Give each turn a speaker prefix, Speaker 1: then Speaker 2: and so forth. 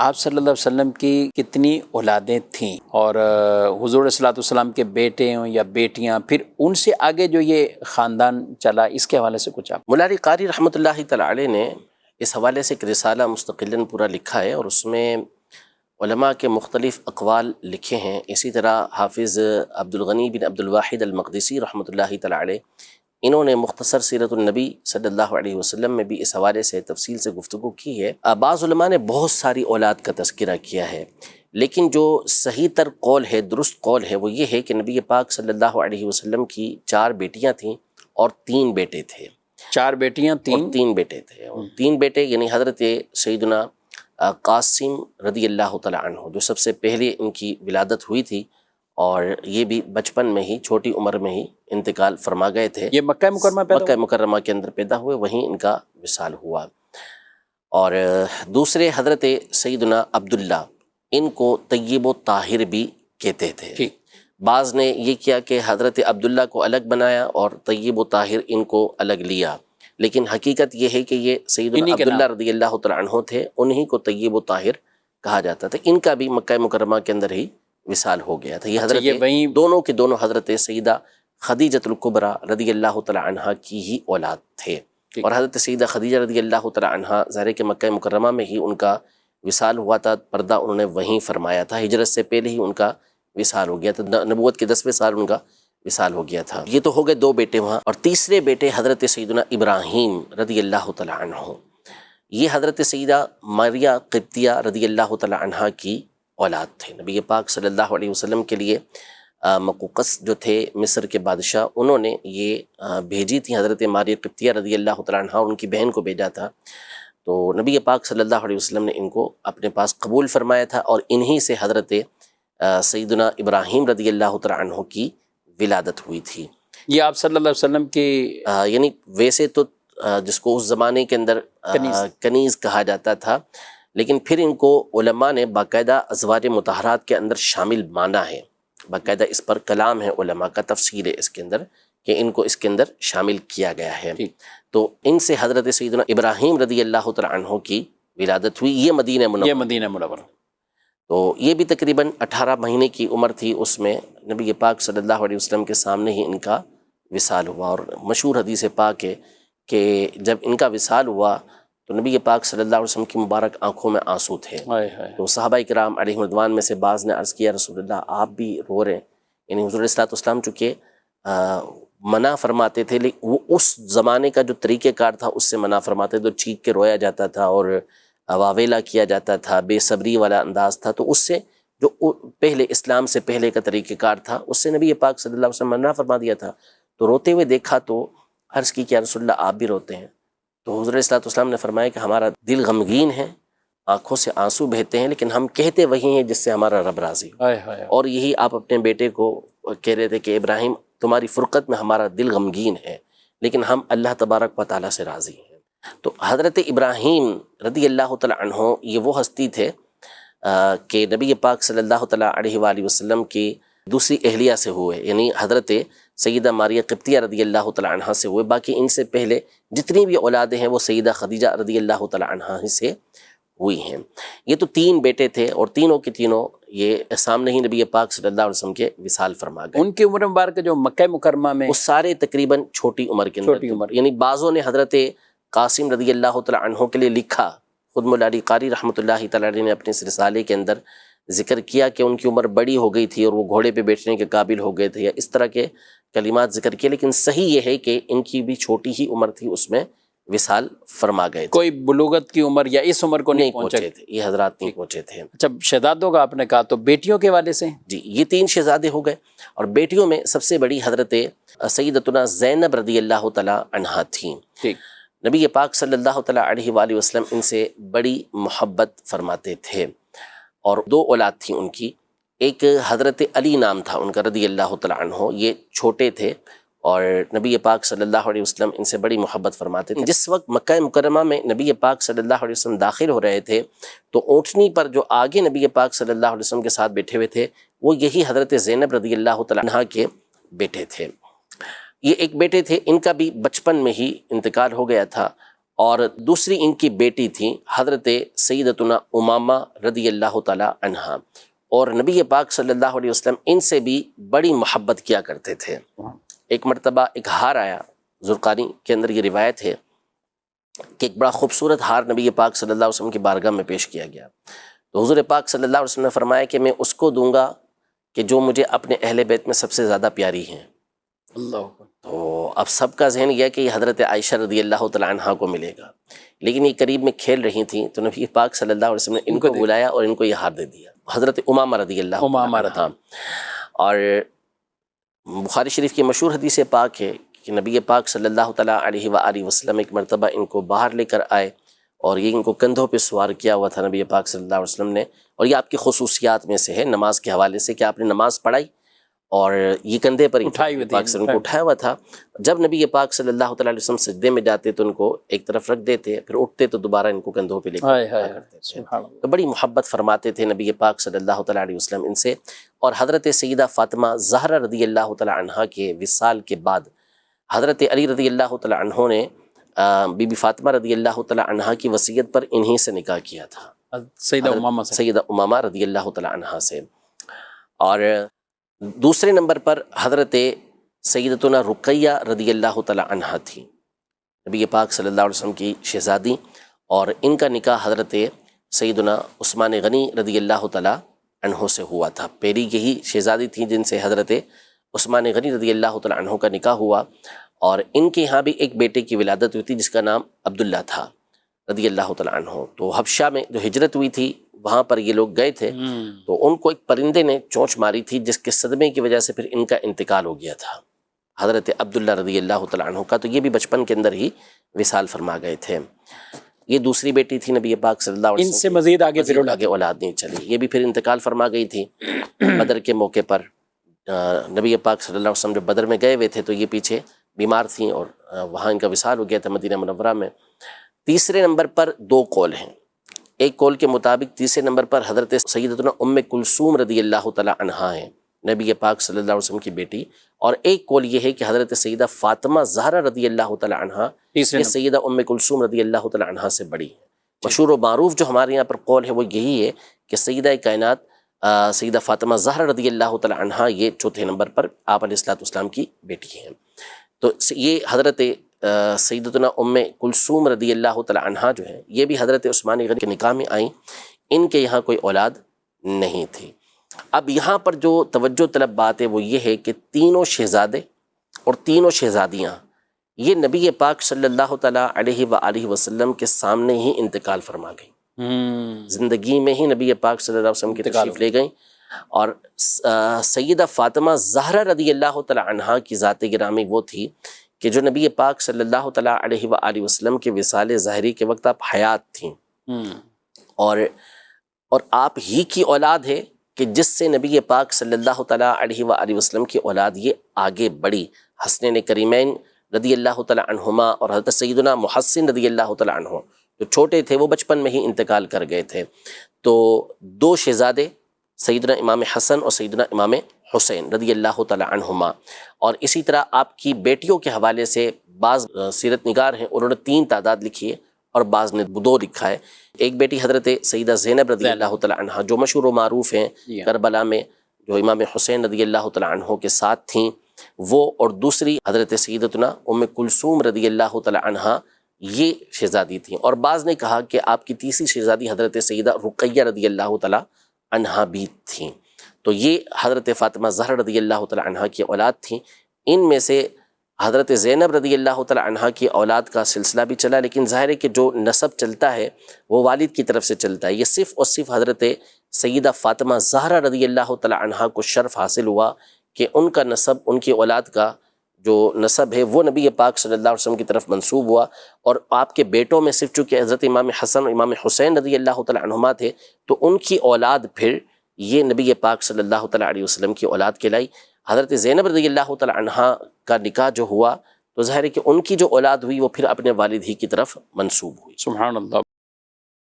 Speaker 1: آپ صلی اللہ علیہ وسلم کی کتنی اولادیں تھیں، اور حضور صلی اللہ علیہ وسلم کے بیٹے ہوں یا بیٹیاں، پھر ان سے آگے جو یہ خاندان چلا، اس کے حوالے سے کچھ آپ؟
Speaker 2: مولا علی قاری رحمۃ اللہ تعالی علیہ نے اس حوالے سے ایک رسالہ مستقلاً پورا لکھا ہے، اور اس میں علماء کے مختلف اقوال لکھے ہیں۔ اسی طرح حافظ عبدالغنی بن عبدالواحد المقدسی رحمۃ اللہ تعالی علیہ، انہوں نے مختصر سیرت النبی صلی اللہ علیہ وسلم میں بھی اس حوالے سے تفصیل سے گفتگو کی ہے۔ بعض علماء نے بہت ساری اولاد کا تذکرہ کیا ہے، لیکن جو صحیح تر قول ہے، درست قول ہے، وہ یہ ہے کہ نبی پاک صلی اللہ علیہ وسلم کی 4 بیٹیاں تھیں اور 3 بیٹے تھے۔
Speaker 1: 4 بیٹیاں،
Speaker 2: اور 3 بیٹے تھے، اور 3 بیٹے یعنی حضرت سیدنا قاسم رضی اللہ تعالی عنہ، جو سب سے پہلے ان کی ولادت ہوئی تھی، اور یہ بھی بچپن میں ہی، چھوٹی عمر میں ہی انتقال فرما گئے تھے۔
Speaker 1: یہ مکہ مکرمہ پیدا
Speaker 2: مکہ مکرمہ کے اندر پیدا ہوئے، وہیں ان کا وصال ہوا۔ اور دوسرے حضرت سیدنا عبداللہ، ان کو طیب و طاہر بھی کہتے تھے۔ بعض نے یہ کیا کہ حضرت عبداللہ کو الگ بنایا اور طیب و طاہر ان کو الگ لیا، لیکن حقیقت یہ ہے کہ یہ سیدنا عبداللہ رضی اللہ تعالی عنہ تھے، انہی کو طیب و طاہر کہا جاتا تھا۔ ان کا بھی مکہ مکرمہ کے اندر ہی وصال ہو گیا تھا۔ یہ حضرت دونوں کے دونوں حضرت سیدہ خدیجۃ الکبریٰ رضی اللہ تعالی عنہ کی ہی اولاد تھے، اور حضرت سیدہ خدیجہ رضی اللہ تعالی عنہ ظاہر ہے کہ مکہ مکرمہ میں ہی ان کا وصال ہوا تھا، پردہ انہوں نے وہیں فرمایا تھا، ہجرت سے پہلے ہی ان کا وصال ہو گیا تھا، نبوت کے 10ویں سال ان کا وصال ہو گیا تھا۔ یہ تو ہو گئے 2 بیٹے وہاں، اور تیسرے بیٹے حضرت سیدنا ابراہیم رضی اللہ تعالی عنہ، یہ حضرت سیدہ ماریہ قبطیہ رضی اللہ تعالی عنہ کی اولاد تھے۔ نبی پاک صلی اللہ علیہ وسلم کے لیے مقوقس جو تھے مصر کے بادشاہ، انہوں نے یہ بھیجی تھی حضرت ماریہ قبطیہ رضی اللہ تعالی عنہ، اور ان کی بہن کو بھیجا تھا، تو نبی پاک صلی اللہ علیہ وسلم نے ان کو اپنے پاس قبول فرمایا تھا، اور انہی سے حضرت سیدنا ابراہیم رضی اللہ تعالی عنہ کی ولادت ہوئی تھی۔
Speaker 1: یہ آپ صلی اللہ علیہ وسلم کی
Speaker 2: یعنی ویسے تو جس کو اس زمانے کے اندر کنیز کہا جاتا تھا، لیکن پھر ان کو علماء نے باقاعدہ ازواج مطہرات کے اندر شامل مانا ہے، باقاعدہ اس پر کلام ہے علماء کا، تفصیل ہے اس کے اندر کہ ان کو اس کے اندر شامل کیا گیا ہے۔ تو ان سے حضرت سیدنا ابراہیم رضی اللہ تعالی عنہ کی ولادت ہوئی۔ یہ مدینہ منورہ، تو یہ بھی تقریباً 18 مہینے کی عمر تھی اس میں، نبی پاک صلی اللہ علیہ وسلم کے سامنے ہی ان کا وصال ہوا۔ اور مشہور حدیث پاک ہے کہ جب ان کا وصال ہوا تو نبی پاک صلی اللہ علیہ وسلم کی مبارک آنکھوں میں آنسو تھے، تو صحابہ کرام علیہم رضوان میں سے بعض نے عرض کیا رسول اللہ آپ بھی رو رہے ہیں، یعنی حضور صلی اللہ علیہ وسلم چونکہ منع فرماتے تھے، لیکن وہ اس زمانے کا جو طریقہ کار تھا اس سے منع فرماتے تھے، تو چیخ کے رویا جاتا تھا اور واویلا کیا جاتا تھا، بے صبری والا انداز تھا، تو اس سے جو پہلے اسلام سے پہلے کا طریقہ کار تھا اس سے نبی پاک صلی اللہ علیہ وسلم منع فرما دیا تھا۔ تو روتے ہوئے دیکھا تو عرض کی کہ یا رسول اللہ آپ بھی روتے ہیں؟ تو حضور صلی اللہ علیہ وسلم نے فرمایا کہ ہمارا دل غمگین ہے، آنکھوں سے آنسو بہتے ہیں، لیکن ہم کہتے وہی ہیں جس سے ہمارا رب راضی ہو۔ اور یہی آپ اپنے بیٹے کو کہہ رہے تھے کہ ابراہیم تمہاری فرقت میں ہمارا دل غمگین ہے، لیکن ہم اللہ تبارک و تعالیٰ سے راضی ہیں۔ تو حضرت ابراہیم رضی اللہ تعالی عنہ یہ وہ ہستی تھے کہ نبی پاک صلی اللہ تعالی علیہ وآلہ وسلم کی دوسری اہلیہ سے ہوئے، یعنی حضرت سیدہ ماریہ قبطیہ رضی اللہ تعالی عنہ سے ہوئے۔ باقی ان سے پہلے جتنی بھی اولادیں ہیں وہ سیدہ خدیجہ رضی اللہ تعالی عنہ سے ہوئی ہیں۔ یہ تو 3 بیٹے تھے، اور تینوں کے تینوں یہ سامنے ہی نبی پاک صلی اللہ علیہ وسلم کے وصال فرما گئے۔
Speaker 1: ان کی عمر مبارک جو مکہ مکرمہ میں،
Speaker 2: وہ سارے تقریباً چھوٹی عمر کے اندر، یعنی بعضوں نے حضرت قاسم رضی اللہ تعالی عنہ کے لیے لکھا، خود مولا علی قاری رحمۃ اللہ تعالی علیہ نے اپنے اس رسالے کے اندر ذکر کیا کہ ان کی عمر بڑی ہو گئی تھی اور وہ گھوڑے پہ بیٹھنے کے قابل ہو گئے تھے، یا اس طرح کے کلمات ذکر کیے، لیکن صحیح یہ ہے کہ ان کی بھی چھوٹی ہی عمر تھی، اس میں وصال فرما گئے تھے،
Speaker 1: کوئی بلوغت کی عمر یا اس عمر کو نہیں پہنچے
Speaker 2: تھے، یہ حضرات نہیں پہنچے تھے۔
Speaker 1: اچھا، شہزادوں کا آپ نے کہا، تو بیٹیوں کے والے سے؟
Speaker 2: جی، یہ 3 شہزادے ہو گئے، اور بیٹیوں میں سب سے بڑی حضرت سیدتنا زینب رضی اللہ تعالی عنہا تھیں۔ نبی پاک صلی اللہ تعالی علیہ وآلہ وسلم ان سے بڑی محبت فرماتے تھے، اور 2 اولاد تھیں ان کی، ایک حضرت علی نام تھا ان کا رضی اللہ تعالی عنہ، یہ چھوٹے تھے اور نبی پاک صلی اللہ علیہ وسلم ان سے بڑی محبت فرماتے تھے۔ جس وقت مکہ مکرمہ میں نبی پاک صلی اللہ علیہ وسلم داخل ہو رہے تھے تو اونٹنی پر جو آگے نبی پاک صلی اللہ علیہ وسلم کے ساتھ بیٹھے ہوئے تھے وہ یہی حضرت زینب رضی اللہ تعالی عنہا کے بیٹے تھے۔ یہ ایک بیٹے تھے، ان کا بھی بچپن میں ہی انتقال ہو گیا تھا، اور دوسری ان کی بیٹی تھی حضرت سیدتنا امامہ رضی اللہ تعالی عنہا، اور نبی پاک صلی اللہ علیہ وسلم ان سے بھی بڑی محبت کیا کرتے تھے۔ ایک مرتبہ ایک ہار آیا، زرقانی کے اندر یہ روایت ہے کہ ایک بڑا خوبصورت ہار نبی پاک صلی اللہ علیہ وسلم کی بارگاہ میں پیش کیا گیا، تو حضور پاک صلی اللہ علیہ وسلم نے فرمایا کہ میں اس کو دوں گا کہ جو مجھے اپنے اہل بیت میں سب سے زیادہ پیاری ہیں۔
Speaker 1: اللہ،
Speaker 2: تو اب سب کا ذہن یہ کہ یہ حضرت عائشہ رضی اللہ تعالی عنہا کو ملے گا، لیکن یہ قریب میں کھیل رہی تھیں تو نبی پاک صلی اللہ علیہ وسلم نے ان کو بلایا اور ان کو یہ ہار دے دیا، حضرت امامہ رضی اللہ عنہا۔ اور بخاری شریف کی مشہور حدیث پاک ہے کہ نبی پاک صلی اللہ تعالیٰ علیہ وآلہ وسلم ایک مرتبہ ان کو باہر لے کر آئے اور یہ ان کو کندھوں پہ سوار کیا ہوا تھا نبی پاک صلی اللہ علیہ وسلم نے، اور یہ آپ کی خصوصیات میں سے ہے نماز کے حوالے سے کہ آپ نے نماز پڑھائی اور یہ کندھے پر نبی پاک صلی اللہ علیہ وسلم کو اٹھایا ہوا تھا۔ جب نبی پاک صلی اللہ تعالیٰ علیہ وسلم سجدے میں جاتے تو ان کو ایک طرف رکھ دیتے، پھر اٹھتے تو دوبارہ ان کو کندھوں پہ لے کرتے تھے، تو بڑی محبت فرماتے تھے نبی پاک صلی اللہ تعالیٰ علیہ وسلم ان سے۔ اور حضرت سیدہ فاطمہ زہرا رضی اللہ تعالیٰ عنہا کے وصال کے بعد حضرت علی رضی اللہ تعالیٰ عنہ نے بی بی فاطمہ رضی اللہ تعالیٰ عنہا کی وصیت پر انہی سے نکاح کیا تھا، سیدہ امامہ رضی اللہ تعالیٰ عنہا سے۔ اور دوسرے نمبر پر حضرت سیدتنا رقیہ رضی اللہ تعالیٰ عنہا تھی، نبی پاک صلی اللہ علیہ وسلم کی شہزادی، اور ان کا نکاح حضرت سیدنا عثمان غنی رضی اللہ تعالیٰ عنہ سے ہوا تھا۔ پہلی یہی شہزادی تھیں جن سے حضرت عثمان غنی رضی اللہ تعالیٰ عنہ کا نکاح ہوا، اور ان کے یہاں بھی ایک بیٹے کی ولادت ہوئی تھی جس کا نام عبداللہ تھا رضی اللہ تعالیٰ عنہ۔ تو حبشہ میں جو ہجرت ہوئی تھی وہاں پر یہ لوگ گئے تھے، تو ان کو ایک پرندے نے چونچ ماری تھی جس کے صدمے کی وجہ سے پھر ان کا انتقال ہو گیا تھا حضرت عبداللہ رضی اللہ تعالیٰ عنہ کا، تو یہ بھی بچپن کے اندر ہی وصال فرما گئے تھے۔ یہ دوسری بیٹی تھی نبی پاک صلی اللہ علیہ وسلم، ان سے مزید آگے اولاد نہیں چلی، یہ بھی پھر انتقال فرما گئی تھی بدر کے موقع پر۔ نبی پاک صلی اللہ علیہ وسلم جب بدر میں گئے ہوئے تھے تو یہ پیچھے بیمار تھیں اور وہاں ان کا وصال ہو گیا تھا مدینہ منورہ میں۔ تیسرے نمبر پر دو قول ہیں، ایک قول کے مطابق تیسرے نمبر پر حضرت سیدتنا ام کلثوم رضی اللہ تعالیٰ عنہا ہیں، نبی پاک صلی اللہ علیہ وسلم کی بیٹی، اور ایک قول یہ ہے کہ حضرت سیدہ فاطمہ زہرا رضی اللہ تعالیٰ عنہا یہ سیدہ ام کلثوم رضی اللہ تعالیٰ عنہا سے بڑی ہے۔ مشہور و معروف جو ہمارے یہاں پر قول ہے وہ یہی ہے کہ سیدہ کائنات سیدہ فاطمہ زہرا رضی اللہ تعالیٰ عنہا یہ چوتھے نمبر پر آپ علیہ الصلوۃ والسلام کی بیٹی ہیں۔ تو یہ حضرت سیدتنا ام کلثوم رضی اللہ تعالیٰ عنہا جو ہے یہ بھی حضرت عثمان غنی کے نکاح میں آئیں، ان کے یہاں کوئی اولاد نہیں تھی۔ اب یہاں پر جو توجہ طلب بات ہے وہ یہ ہے کہ تینوں شہزادے اور تینوں شہزادیاں یہ نبی پاک صلی اللہ تعالیٰ علیہ وآلہ وسلم کے سامنے ہی انتقال فرما گئیں، زندگی میں ہی نبی پاک صلی اللہ علیہ وسلم کی تشریف لے گئیں۔ اور سیدہ فاطمہ زہرا رضی اللہ تعالیٰ عنہا کی ذات گرامی وہ تھی کہ جو نبی پاک صلی اللہ تعالیٰ علیہ وآلہ وسلم کے وصال ظاہری کے وقت آپ حیات تھیں، اور آپ ہی کی اولاد ہے کہ جس سے نبی پاک صلی اللہ تعالیٰ علیہ وآلہ وسلم کی اولاد یہ آگے بڑھی۔ حسنین کریمین رضی اللہ تعالیٰ عنہما اور حضرت سیدنا محسن رضی اللہ تعالیٰ عنہ جو چھوٹے تھے وہ بچپن میں ہی انتقال کر گئے تھے، تو دو شہزادے سیدنا امام حسن اور سیدنا امام حسین رضی اللہ تعالیٰ عنہما، اور اسی طرح آپ کی بیٹیوں کے حوالے سے بعض سیرت نگار ہیں انہوں نے 3 تعداد لکھی ہے اور بعض نے 2 لکھا ہے۔ ایک بیٹی حضرت سیدہ زینب رضی اللہ تعالیٰ عنہ جو مشہور و معروف ہیں کربلا میں، جو امام حسین رضی اللہ تعالیٰ عنہ کے ساتھ تھیں وہ، اور دوسری حضرت سیدتنا ام کلثوم رضی اللہ تعالیٰ عنہ یہ شہزادی تھیں، اور بعض نے کہا کہ آپ کی تیسری شہزادی حضرت سیدہ رقیہ رضی اللہ تعالیٰ عنہا بھی تھیں۔ تو یہ حضرت فاطمہ زہرا رضی اللہ تعالیٰ عنہا کی اولاد تھیں۔ ان میں سے حضرت زینب رضی اللہ تعالیٰ عنہا کی اولاد کا سلسلہ بھی چلا، لیکن ظاہر ہے کہ جو نسب چلتا ہے وہ والد کی طرف سے چلتا ہے۔ یہ صرف اور صرف حضرت سیدہ فاطمہ زہرا رضی اللہ تعالیٰ عنہا کو شرف حاصل ہوا کہ ان کا نسب، ان کی اولاد کا جو نسب ہے وہ نبی پاک صلی اللہ علیہ وسلم کی طرف منسوب ہوا، اور آپ کے بیٹوں میں صرف چونکہ حضرت امام حسن اور امام حسین رضی اللہ تعالیٰ عنہما تھے تو ان کی اولاد پھر یہ نبی پاک صلی اللہ تعالیٰ علیہ وسلم کی اولاد کہلائی۔ حضرت زینب رضی اللہ تعالیٰ عنہا کا نکاح جو ہوا تو ظاہر ہے کہ ان کی جو اولاد ہوئی وہ پھر اپنے والد ہی کی طرف منسوب ہوئی۔
Speaker 1: سبحان اللہ۔